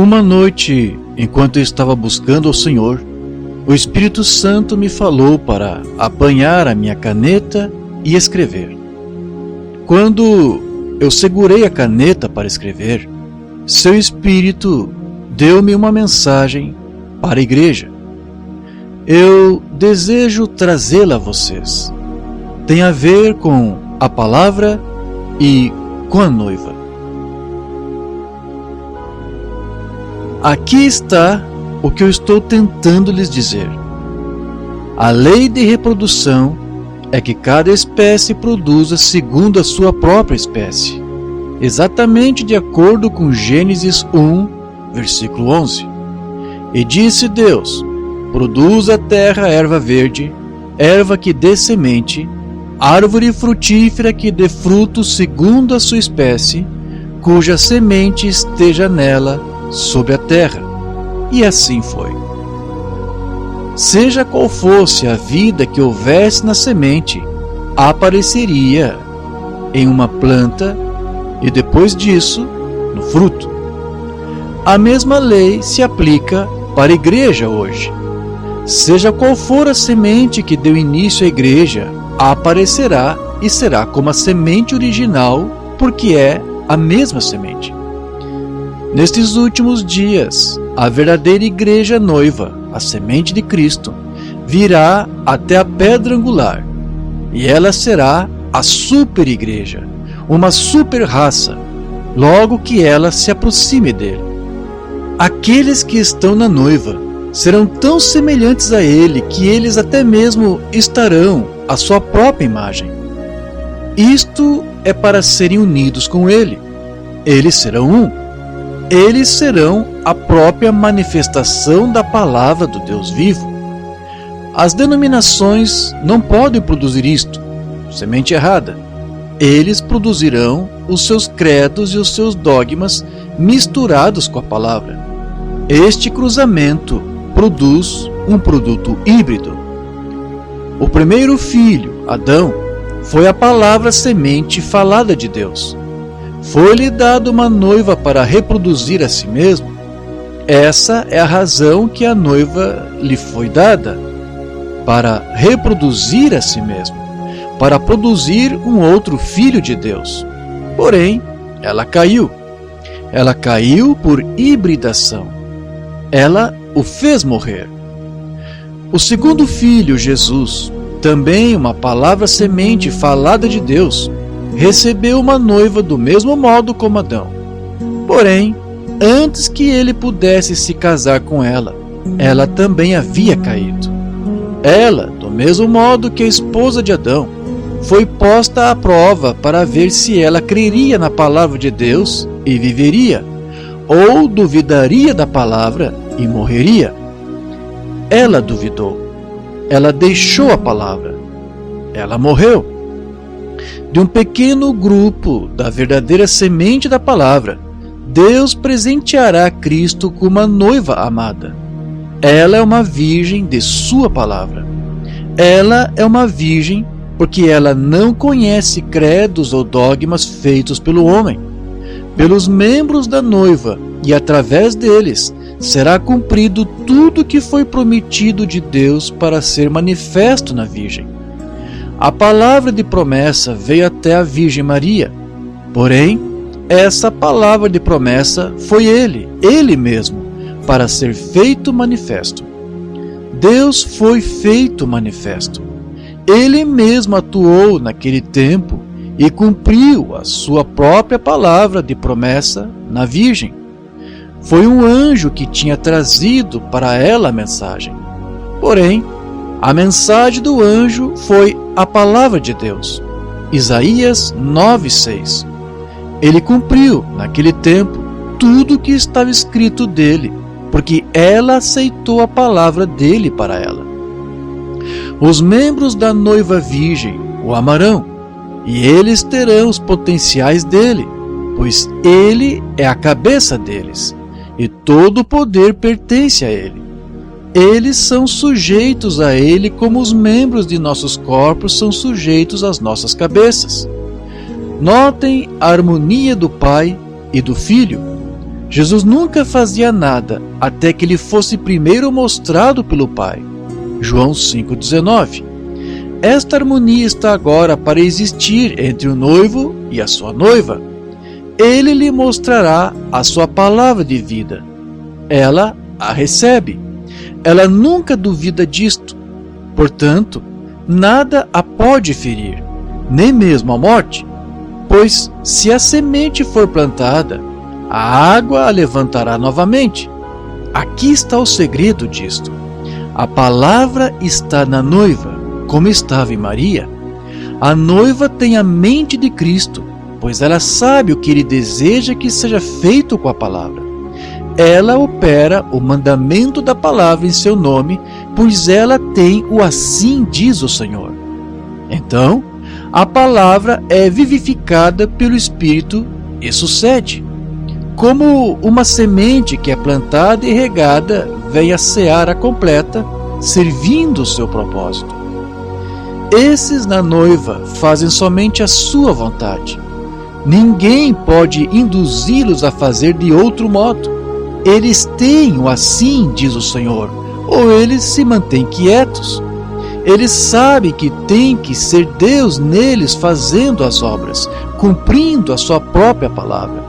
Uma noite, enquanto eu estava buscando ao Senhor, o Espírito Santo me falou para apanhar a minha caneta e escrever. Quando eu segurei a caneta para escrever, seu Espírito deu-me uma mensagem para a igreja. Eu desejo trazê-la a vocês. Tem a ver com a palavra e com a noiva. Aqui está o que eu estou tentando lhes dizer. A lei de reprodução é que cada espécie produza segundo a sua própria espécie, exatamente de acordo com Gênesis 1, versículo 11. E disse Deus: produza a terra erva verde, erva que dê semente, árvore frutífera que dê fruto segundo a sua espécie, cuja semente esteja nela sobre a terra. E assim foi. Seja qual fosse a vida que houvesse na semente, apareceria em uma planta e depois disso no fruto. A mesma lei se aplica para a igreja hoje. Seja qual for a semente que deu início à igreja, aparecerá e será como a semente original, porque é a mesma semente. Nestes últimos dias, a verdadeira igreja noiva, a semente de Cristo, virá até a pedra angular, e ela será a super igreja, uma super raça, logo que ela se aproxime dele. Aqueles que estão na noiva serão tão semelhantes a ele que eles até mesmo estarão à sua própria imagem. Isto é para serem unidos com ele. Eles serão um. Eles serão a própria manifestação da palavra do Deus vivo. As denominações não podem produzir isto, semente errada. Eles produzirão os seus credos e os seus dogmas misturados com a palavra. Este cruzamento produz um produto híbrido. O primeiro filho, Adão, foi a palavra semente falada de Deus. Foi-lhe dado uma noiva para reproduzir a si mesmo. Essa é a razão que a noiva lhe foi dada, para reproduzir a si mesmo, para produzir um outro filho de Deus. Porém, ela caiu. Ela caiu por hibridação. Ela o fez morrer. O segundo filho, Jesus, também uma palavra semente falada de Deus, recebeu uma noiva do mesmo modo como Adão. Porém, antes que ele pudesse se casar com ela, ela também havia caído. Ela, do mesmo modo que a esposa de Adão, foi posta à prova para ver se ela creria na palavra de Deus e viveria, ou duvidaria da palavra e morreria. Ela duvidou. Ela deixou a palavra. Ela morreu. De um pequeno grupo da verdadeira semente da palavra, Deus presenteará Cristo com uma noiva amada. Ela é uma virgem de sua palavra. Ela é uma virgem porque ela não conhece credos ou dogmas feitos pelo homem. Pelos membros da noiva e através deles será cumprido tudo que foi prometido de Deus para ser manifesto na virgem. A palavra de promessa veio até a Virgem Maria. Porém, essa palavra de promessa foi ele mesmo, para ser feito manifesto. Deus foi feito manifesto. Ele mesmo atuou naquele tempo e cumpriu a sua própria palavra de promessa na Virgem. Foi um anjo que tinha trazido para ela a mensagem. Porém, a mensagem do anjo foi a palavra de Deus. Isaías 9:6. Ele cumpriu, naquele tempo, tudo o que estava escrito dele, porque ela aceitou a palavra dele para ela. Os membros da noiva virgem o amarão, e eles terão os potenciais dele, pois ele é a cabeça deles, e todo o poder pertence a ele. Eles são sujeitos a ele como os membros de nossos corpos são sujeitos às nossas cabeças. Notem a harmonia do Pai e do Filho. Jesus nunca fazia nada até que lhe fosse primeiro mostrado pelo Pai. João 5,19. Esta harmonia está agora para existir entre o noivo e a sua noiva. Ele lhe mostrará a sua palavra de vida. Ela a recebe. Ela nunca duvida disto. Portanto, nada a pode ferir, nem mesmo a morte, pois se a semente for plantada, a água a levantará novamente. Aqui está o segredo disto. A palavra está na noiva, como estava em Maria. A noiva tem a mente de Cristo, pois ela sabe o que ele deseja que seja feito com a palavra. Ela opera o mandamento da palavra em seu nome, pois ela tem o assim diz o Senhor. Então, a palavra é vivificada pelo Espírito e sucede. Como uma semente que é plantada e regada vem a seara completa, servindo o seu propósito. Esses na noiva fazem somente a sua vontade. Ninguém pode induzi-los a fazer de outro modo. Eles têm o assim diz o Senhor, ou eles se mantêm quietos. Eles sabem que tem que ser Deus neles fazendo as obras, cumprindo a sua própria palavra.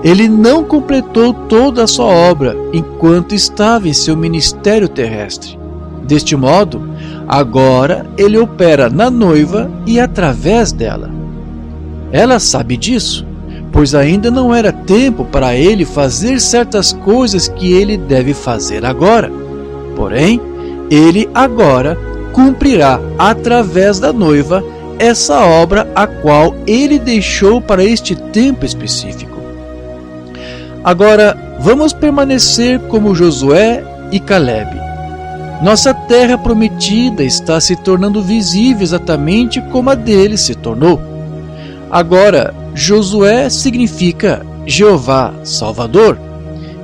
Ele não completou toda a sua obra enquanto estava em seu ministério terrestre. Deste modo, agora ele opera na noiva e através dela. Ela sabe disso, pois ainda não era tempo para ele fazer certas coisas que ele deve fazer agora. Porém, ele agora cumprirá através da noiva essa obra a qual ele deixou para este tempo específico. Agora, vamos permanecer como Josué e Caleb. Nossa terra prometida está se tornando visível exatamente como a deles se tornou. Agora, Josué significa Jeová Salvador,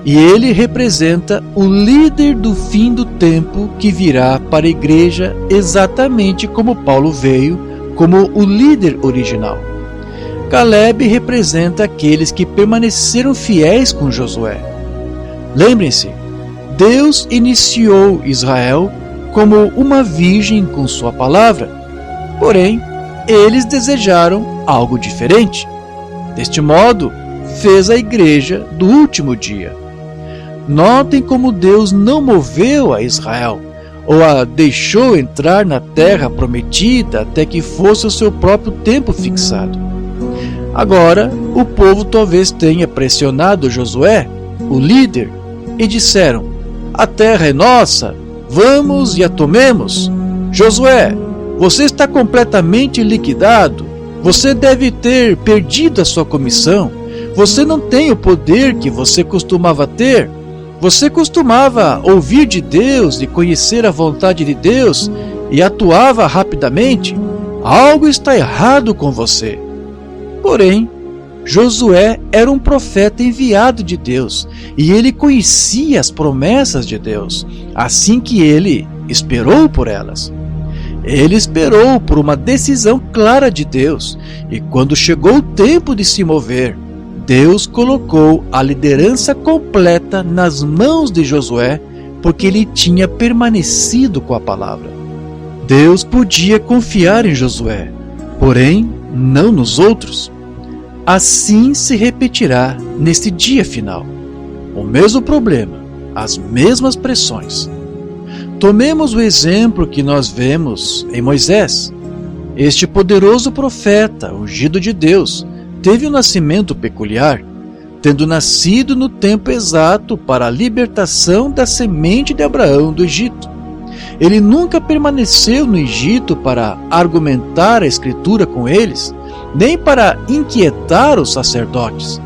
e ele representa o líder do fim do tempo que virá para a igreja exatamente como Paulo veio, como o líder original. Caleb representa aqueles que permaneceram fiéis com Josué. Lembrem-se, Deus iniciou Israel como uma virgem com sua palavra, porém, eles desejaram algo diferente. Deste modo, fez a igreja do último dia. Notem como Deus não moveu a Israel, ou a deixou entrar na terra prometida até que fosse o seu próprio tempo fixado. Agora, o povo talvez tenha pressionado Josué, o líder, e disseram: a terra é nossa, vamos e a tomemos. Josué, você está completamente liquidado. Você deve ter perdido a sua comissão. Você não tem o poder que você costumava ter. Você costumava ouvir de Deus e conhecer a vontade de Deus e atuava rapidamente. Algo está errado com você. Porém, Josué era um profeta enviado de Deus e ele conhecia as promessas de Deus, assim que ele esperou por elas. Ele esperou por uma decisão clara de Deus, e quando chegou o tempo de se mover, Deus colocou a liderança completa nas mãos de Josué, porque ele tinha permanecido com a palavra. Deus podia confiar em Josué, porém não nos outros. Assim se repetirá neste dia final. O mesmo problema, as mesmas pressões. Tomemos o exemplo que nós vemos em Moisés. Este poderoso profeta, ungido de Deus, teve um nascimento peculiar, tendo nascido no tempo exato para a libertação da semente de Abraão do Egito. Ele nunca permaneceu no Egito para argumentar a Escritura com eles, nem para inquietar os sacerdotes.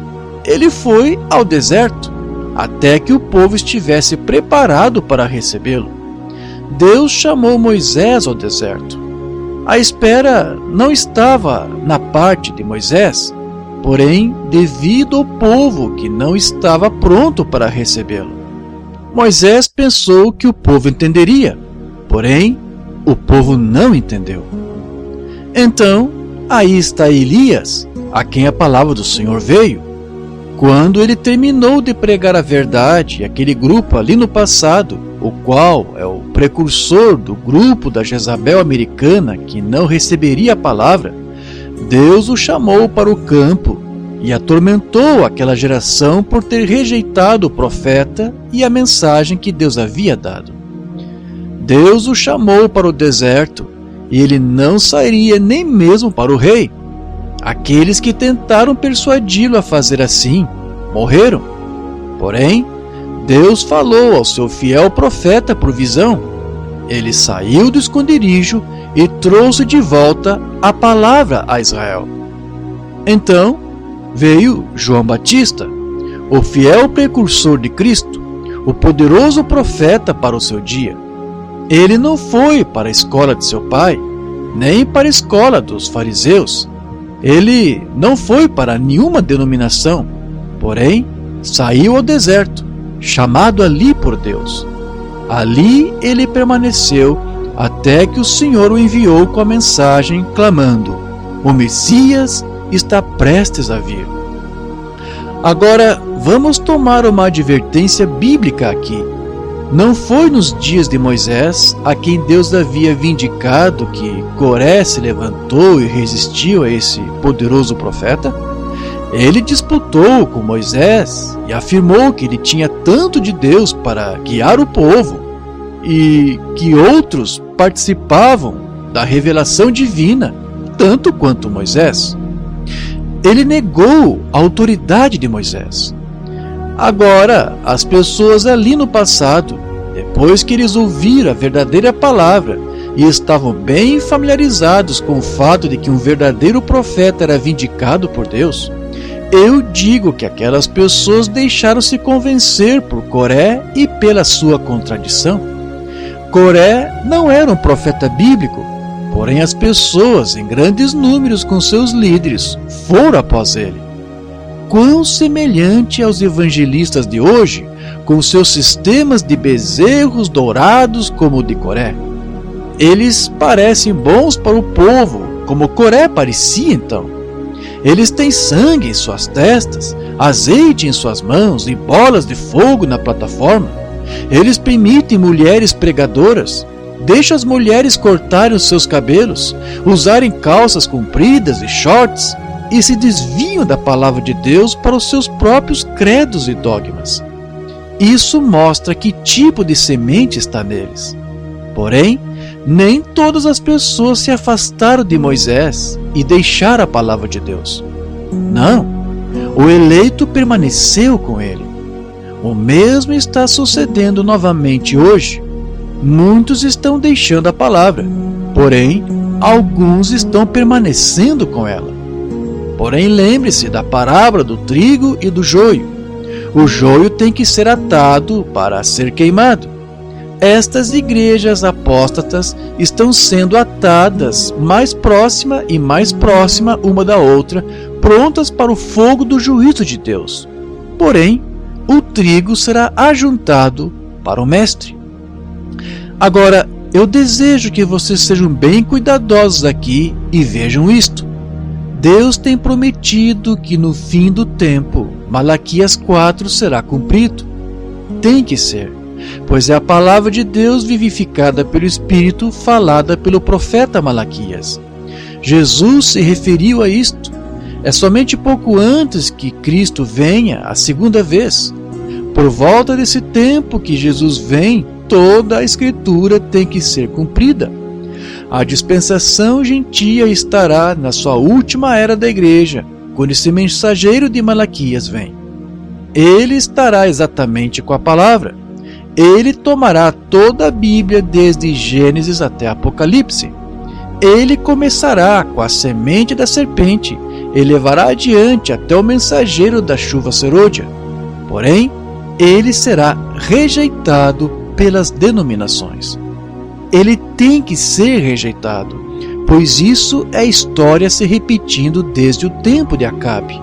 Ele foi ao deserto, até que o povo estivesse preparado para recebê-lo. Deus chamou Moisés ao deserto. A espera não estava na parte de Moisés, porém devido ao povo que não estava pronto para recebê-lo. Moisés pensou que o povo entenderia, porém o povo não entendeu. Então, aí está Elias, a quem a palavra do Senhor veio. Quando ele terminou de pregar a verdade, aquele grupo ali no passado, o qual é o precursor do grupo da Jezabel americana que não receberia a palavra, Deus o chamou para o campo e atormentou aquela geração por ter rejeitado o profeta e a mensagem que Deus havia dado. Deus o chamou para o deserto e ele não sairia nem mesmo para o rei. Aqueles que tentaram persuadi-lo a fazer assim morreram. Porém, Deus falou ao seu fiel profeta por visão. Ele saiu do esconderijo e trouxe de volta a palavra a Israel. Então veio João Batista, o fiel precursor de Cristo, o poderoso profeta para o seu dia. Ele não foi para a escola de seu pai, nem para a escola dos fariseus. Ele não foi para nenhuma denominação, porém saiu ao deserto, chamado ali por Deus. Ali ele permaneceu até que o Senhor o enviou com a mensagem clamando: o Messias está prestes a vir. Agora vamos tomar uma advertência bíblica aqui. Não foi nos dias de Moisés, a quem Deus havia vindicado, que Coré se levantou e resistiu a esse poderoso profeta? Ele disputou com Moisés e afirmou que ele tinha tanto de Deus para guiar o povo e que outros participavam da revelação divina tanto quanto Moisés. Ele negou a autoridade de Moisés. Agora, as pessoas ali no passado, depois que eles ouviram a verdadeira palavra e estavam bem familiarizados com o fato de que um verdadeiro profeta era vindicado por Deus, eu digo que aquelas pessoas deixaram-se convencer por Coré e pela sua contradição. Coré não era um profeta bíblico, porém as pessoas, em grandes números com seus líderes, foram após ele. Quão semelhante aos evangelistas de hoje, com seus sistemas de bezerros dourados como o de Coré. Eles parecem bons para o povo, como Coré parecia então. Eles têm sangue em suas testas, azeite em suas mãos e bolas de fogo na plataforma. Eles permitem mulheres pregadoras, deixam as mulheres cortarem os seus cabelos, usarem calças compridas e shorts, e se desviam da palavra de Deus para os seus próprios credos e dogmas. Isso mostra que tipo de semente está neles. Porém, nem todas as pessoas se afastaram de Moisés e deixaram a palavra de Deus. Não, o eleito permaneceu com ele. O mesmo está sucedendo novamente hoje. Muitos estão deixando a palavra, porém, alguns estão permanecendo com ela. Porém, lembre-se da parábola do trigo e do joio. O joio tem que ser atado para ser queimado. Estas igrejas apóstatas estão sendo atadas mais próxima e mais próxima uma da outra, prontas para o fogo do juízo de Deus. Porém, o trigo será ajuntado para o mestre. Agora, eu desejo que vocês sejam bem cuidadosos aqui e vejam isto. Deus tem prometido que no fim do tempo, Malaquias 4 será cumprido. Tem que ser, pois é a palavra de Deus vivificada pelo Espírito falada pelo profeta Malaquias. Jesus se referiu a isto. É somente pouco antes que Cristo venha a segunda vez. Por volta desse tempo que Jesus vem, toda a Escritura tem que ser cumprida. A dispensação gentia estará na sua última era da igreja, quando esse mensageiro de Malaquias vem. Ele estará exatamente com a palavra. Ele tomará toda a Bíblia desde Gênesis até Apocalipse. Ele começará com a semente da serpente e levará adiante até o mensageiro da chuva serôdia. Porém, ele será rejeitado pelas denominações. Ele tem que ser rejeitado, pois isso é a história se repetindo desde o tempo de Acabe.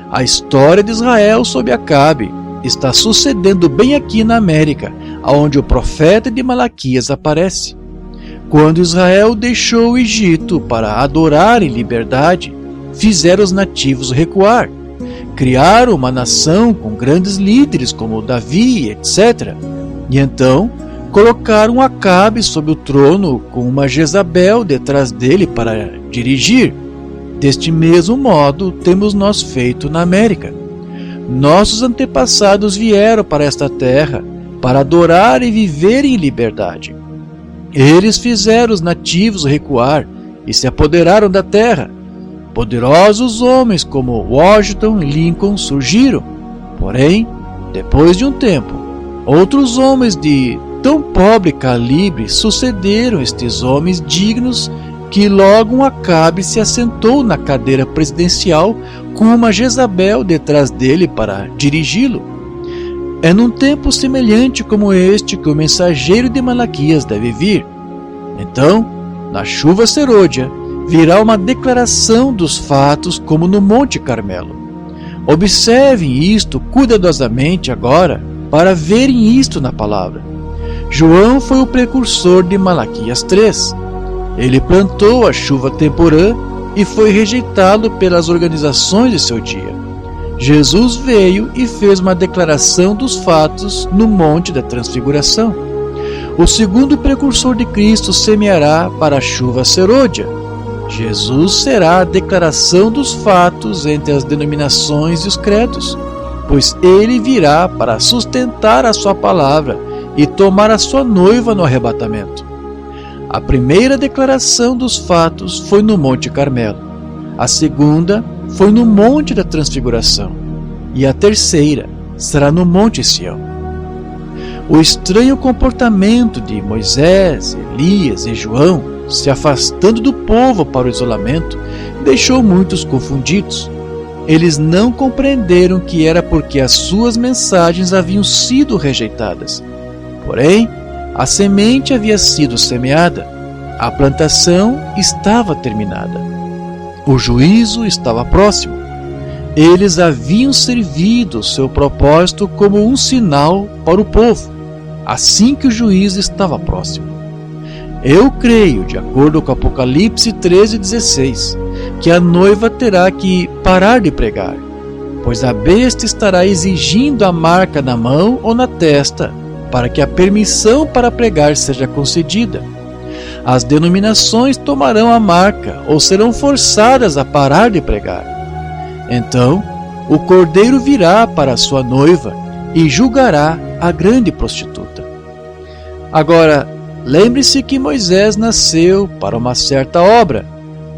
A história de Israel sob Acabe está sucedendo bem aqui na América, onde o profeta de Malaquias aparece. Quando Israel deixou o Egito para adorar em liberdade, fizeram os nativos recuar. criaram uma nação com grandes líderes como Davi, etc. E então colocaram Acabe sob o trono com uma Jezabel detrás dele para dirigir. Deste mesmo modo temos nós feito na América. Nossos antepassados vieram para esta terra para adorar e viver em liberdade. Eles fizeram os nativos recuar e se apoderaram da terra. Poderosos homens como Washington e Lincoln surgiram. Porém, depois de um tempo, outros homens de tão pobre calibre sucederam estes homens dignos que logo um Acabe se assentou na cadeira presidencial com uma Jezabel detrás dele para dirigi-lo. É num tempo semelhante como este que o mensageiro de Malaquias deve vir. Então, na chuva serôdia, virá uma declaração dos fatos como no Monte Carmelo. Observem isto cuidadosamente agora para verem isto na palavra. João foi o precursor de Malaquias 3. Ele plantou a chuva temporã e foi rejeitado pelas organizações de seu dia. Jesus veio e fez uma declaração dos fatos no Monte da Transfiguração. O segundo precursor de Cristo semeará para a chuva serôdia. Jesus será a declaração dos fatos entre as denominações e os credos, pois ele virá para sustentar a sua palavra e tomar a sua noiva no arrebatamento. A primeira declaração dos fatos foi no Monte Carmelo, a segunda foi no Monte da Transfiguração, e a terceira será no Monte Sião. O estranho comportamento de Moisés, Elias e João, se afastando do povo para o isolamento, deixou muitos confundidos. Eles não compreenderam que era porque as suas mensagens haviam sido rejeitadas. Porém, a semente havia sido semeada, a plantação estava terminada. O juízo estava próximo. Eles haviam servido o seu propósito como um sinal para o povo, assim que o juízo estava próximo. Eu creio, de acordo com Apocalipse 13:16, que a noiva terá que parar de pregar, pois a besta estará exigindo a marca na mão ou na testa, para que a permissão para pregar seja concedida. As denominações tomarão a marca ou serão forçadas a parar de pregar. Então, o Cordeiro virá para a sua noiva e julgará a grande prostituta. Agora, lembre-se que Moisés nasceu para uma certa obra,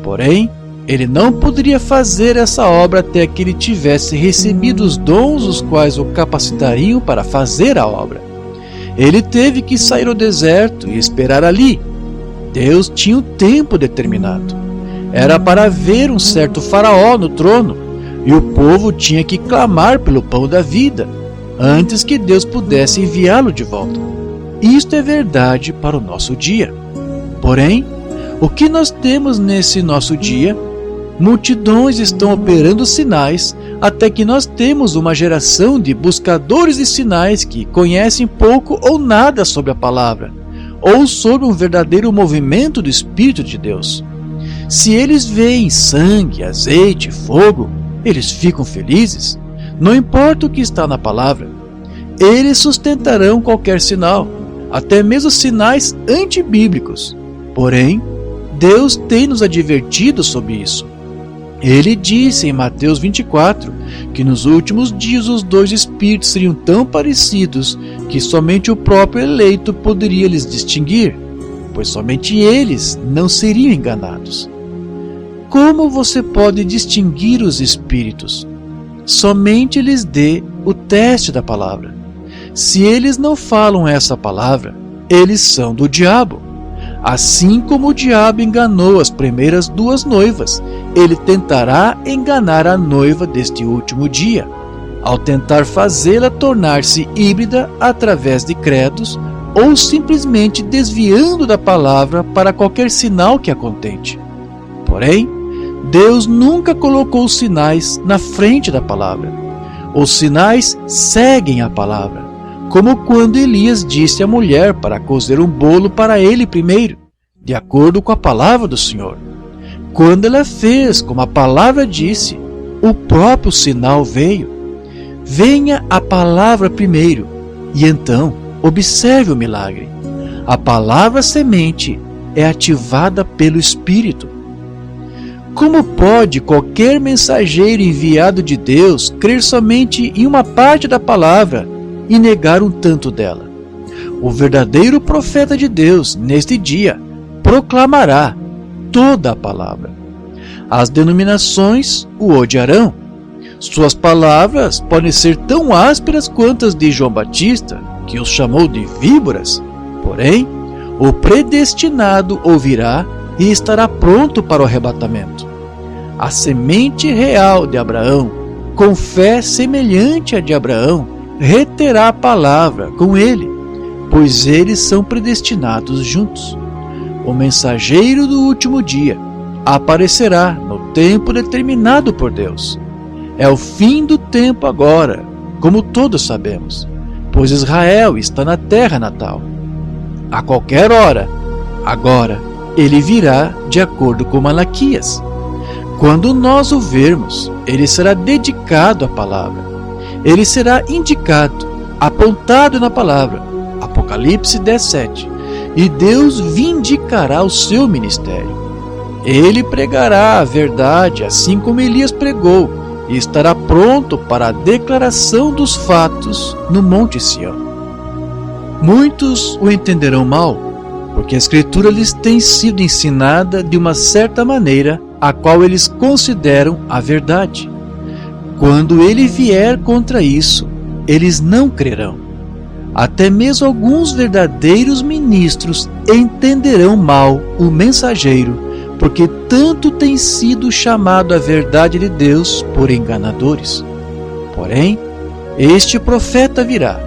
porém, ele não poderia fazer essa obra até que ele tivesse recebido os dons os quais o capacitariam para fazer a obra. Ele teve que sair ao deserto e esperar ali. Deus tinha um tempo determinado. Era para ver um certo faraó no trono, e o povo tinha que clamar pelo pão da vida, antes que Deus pudesse enviá-lo de volta. Isto é verdade para o nosso dia. Porém, o que nós temos nesse nosso dia? Multidões estão operando sinais até que nós temos uma geração de buscadores de sinais que conhecem pouco ou nada sobre a palavra, ou sobre um verdadeiro movimento do Espírito de Deus. Se eles veem sangue, azeite, fogo, eles ficam felizes, não importa o que está na palavra. Eles sustentarão qualquer sinal, até mesmo sinais antibíblicos. Porém, Deus tem nos advertido sobre isso. Ele disse em Mateus 24 que nos últimos dias os dois espíritos seriam tão parecidos que somente o próprio eleito poderia lhes distinguir, pois somente eles não seriam enganados. Como você pode distinguir os espíritos? Somente lhes dê o teste da palavra. Se eles não falam essa palavra, eles são do diabo. Assim como o diabo enganou as primeiras duas noivas, ele tentará enganar a noiva deste último dia, ao tentar fazê-la tornar-se híbrida através de credos ou simplesmente desviando da palavra para qualquer sinal que a contente. Porém, Deus nunca colocou os sinais na frente da palavra. Os sinais seguem a palavra, como quando Elias disse à mulher para cozer um bolo para ele primeiro, de acordo com a palavra do Senhor. Quando ela fez como a palavra disse, o próprio sinal veio. Venha a palavra primeiro, e então observe o milagre. A palavra semente é ativada pelo Espírito. Como pode qualquer mensageiro enviado de Deus crer somente em uma parte da palavra e negar um tanto dela? O verdadeiro profeta de Deus, neste dia, proclamará toda a palavra. As denominações o odiarão. Suas palavras podem ser tão ásperas quanto as de João Batista, que os chamou de víboras. Porém, o predestinado ouvirá e estará pronto para o arrebatamento. A semente real de Abraão, com fé semelhante à de Abraão, reterá a palavra com ele, pois eles são predestinados juntos. O mensageiro do último dia aparecerá no tempo determinado por Deus. É o fim do tempo agora, como todos sabemos, pois Israel está na terra natal. A qualquer hora, agora, ele virá de acordo com Malaquias. Quando nós o vermos, ele será dedicado à palavra. Ele será indicado, apontado na palavra. Apocalipse 17. E Deus vindicará o seu ministério. Ele pregará a verdade, assim como Elias pregou, e estará pronto para a declaração dos fatos no Monte Sião. Muitos o entenderão mal, porque a Escritura lhes tem sido ensinada de uma certa maneira, a qual eles consideram a verdade. Quando ele vier contra isso, eles não crerão. Até mesmo alguns verdadeiros ministros entenderão mal o mensageiro, porque tanto tem sido chamado a verdade de Deus por enganadores. Porém, este profeta virá,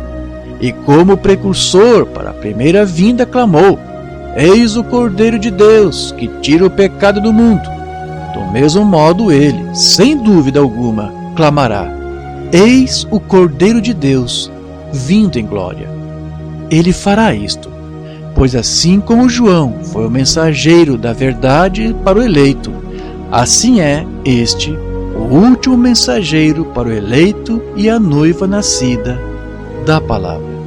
e como precursor para a primeira vinda clamou: Eis o Cordeiro de Deus, que tira o pecado do mundo. Do mesmo modo ele, sem dúvida alguma, clamará: Eis o Cordeiro de Deus, vindo em glória. Ele fará isto, pois assim como João foi o mensageiro da verdade para o eleito, assim é este o último mensageiro para o eleito e a noiva nascida da palavra.